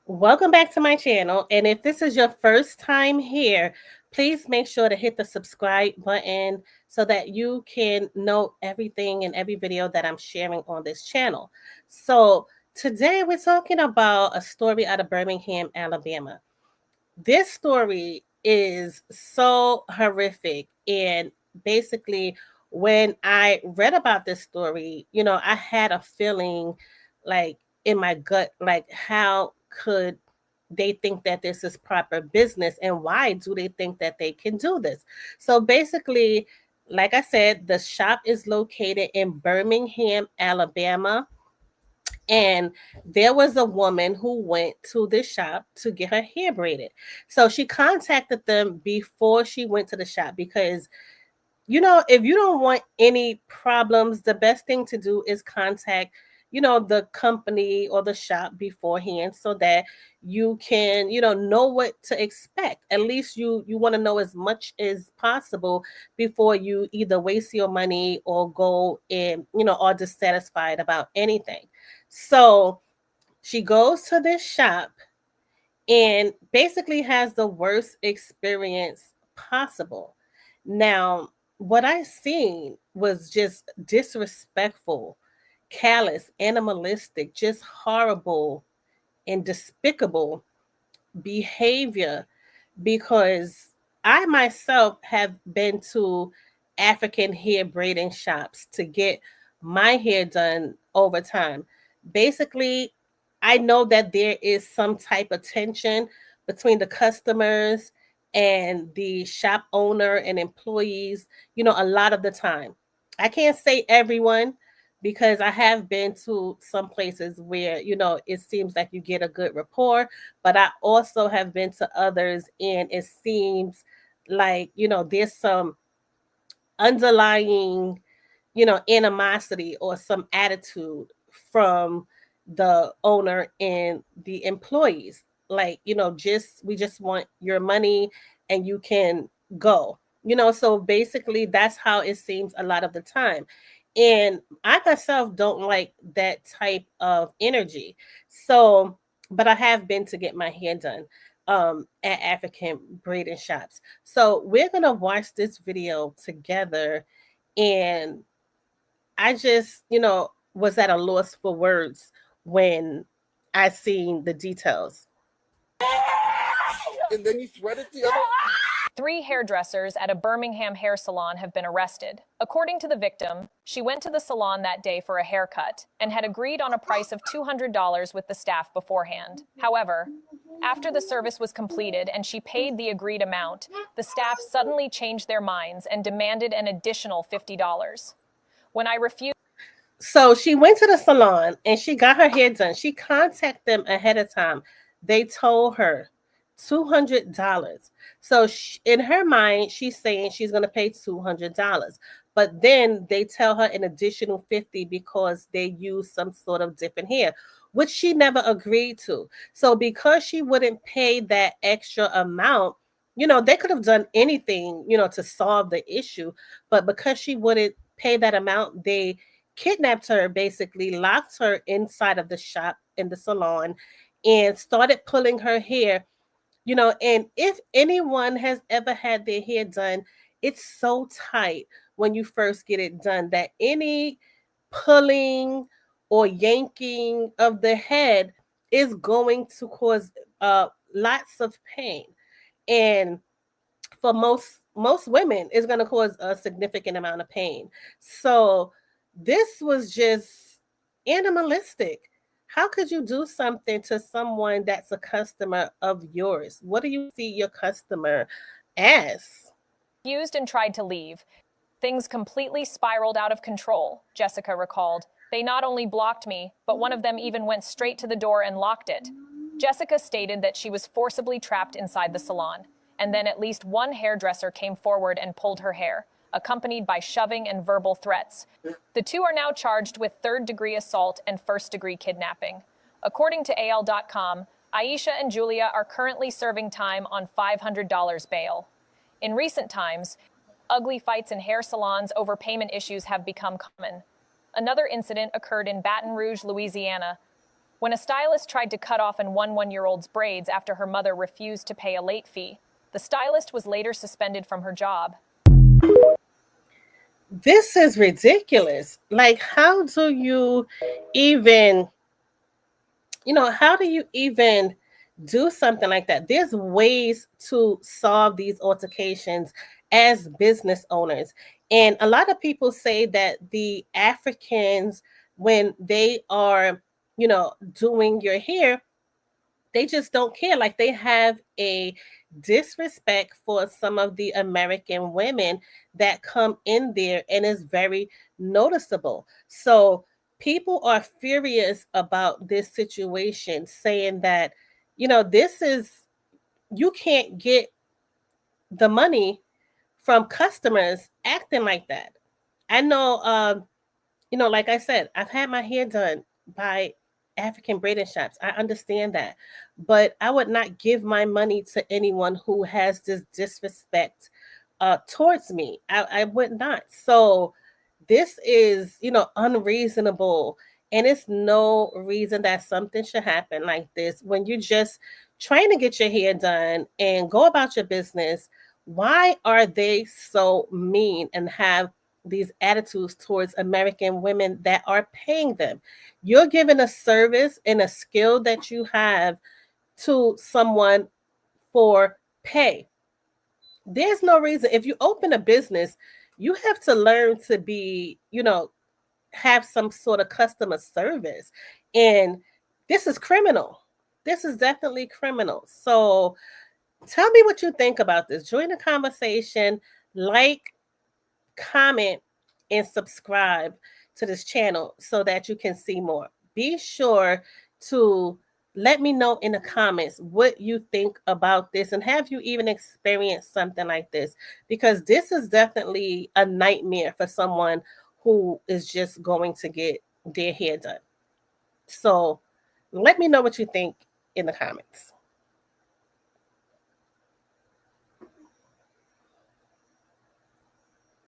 Welcome back to my channel. And if this is your first time here, please make sure to hit the subscribe button so that you can know everything and every video that I'm sharing on this channel. So today we're talking about a story out of Birmingham, Alabama. This story is so horrific. And basically, when I read about this story, I had a feeling like in my gut, like, how could they think that this is proper business, and why do they think that they can do this? So basically, like I said, the shop is located in Birmingham, Alabama, and there was a woman who went to the shop to get her hair braided. So she contacted them before she went to the shop because, if you don't want any problems, the best thing to do is contact, the company or the shop beforehand so that you can, know what to expect. At least you want to know as much as possible before you either waste your money or go and, are dissatisfied about anything. So she goes to this shop and basically has the worst experience possible. Now, what I seen was just disrespectful, callous, animalistic, just horrible and despicable behavior, because I myself have been to African hair braiding shops to get my hair done over time. Basically, I know that there is some type of tension between the customers and the shop owner and employees, a lot of the time. I can't say everyone, because I have been to some places where, it seems like you get a good rapport, but I also have been to others and it seems like, there's some underlying, animosity or some attitude from the owner and the employees. Like, just we just want your money and you can go. So basically that's how it seems a lot of the time. And I myself don't like that type of energy. So, but I have been to get my hair done at African braiding shops. So we're gonna watch this video together, and I just, was at a loss for words when I seen the details. And then you threaded the other. Three hairdressers at a Birmingham hair salon have been arrested. According to the victim, she went to the salon that day for a haircut and had agreed on a price of $200 with the staff beforehand. However, after the service was completed and she paid the agreed amount, the staff suddenly changed their minds and demanded an additional $50. When I refused, So she went to the salon and she got her hair done. She contacted them ahead of time. They told her $200. So in her mind, she's saying she's going to pay $200. But then they tell her an additional 50 because they use some sort of different hair, which she never agreed to. So because she wouldn't pay that extra amount, they could have done anything, to solve the issue. But because she wouldn't pay that amount, they kidnapped her, basically locked her inside of the shop in the salon and started pulling her hair. And if anyone has ever had their hair done, it's so tight when you first get it done that any pulling or yanking of the head is going to cause lots of pain. And for most women, it's going to cause a significant amount of pain. So this was just animalistic. How could you do something to someone that's a customer of yours? What do you see your customer as? and tried to leave, things completely spiraled out of control, Jessica recalled. They not only blocked me, but one of them even went straight to the door and locked it. Jessica stated that she was forcibly trapped inside the salon, and then at least one hairdresser came forward and pulled her hair, accompanied by shoving and verbal threats. The two are now charged with third-degree assault and first-degree kidnapping. According to AL.com, Aisha and Julia are currently serving time on $500 bail. In recent times, ugly fights in hair salons over payment issues have become common. Another incident occurred in Baton Rouge, Louisiana, when a stylist tried to cut off an 1-year-old's braids after her mother refused to pay a late fee. The stylist was later suspended from her job. This is ridiculous. Like, how do you even, how do you even do something like that? There's ways to solve these altercations as business owners. And a lot of people say that the Africans, when they are, doing your hair, they just don't care. Like, they have a disrespect for some of the American women that come in there, and is very noticeable. So people are furious about this situation, saying that, this is, you can't get the money from customers acting like that. I know, like I said, I've had my hair done by African braiding shops. I understand that. But I would not give my money to anyone who has this disrespect towards me. I would not. So this is, unreasonable. And it's no reason that something should happen like this when you're just trying to get your hair done and go about your business. Why are they so mean and have these attitudes towards American women that are paying them? You're giving a service and a skill that you have to someone for pay. There's no reason. If you open a business, you have to learn to be, have some sort of customer service. And this is criminal. This is definitely criminal. So tell me what you think about this. Join the conversation, like, comment, and subscribe to this channel so that you can see more. Be sure to let me know in the comments what you think about this, and have you even experienced something like this? Because this is definitely a nightmare for someone who is just going to get their hair done. So let me know what you think in the comments.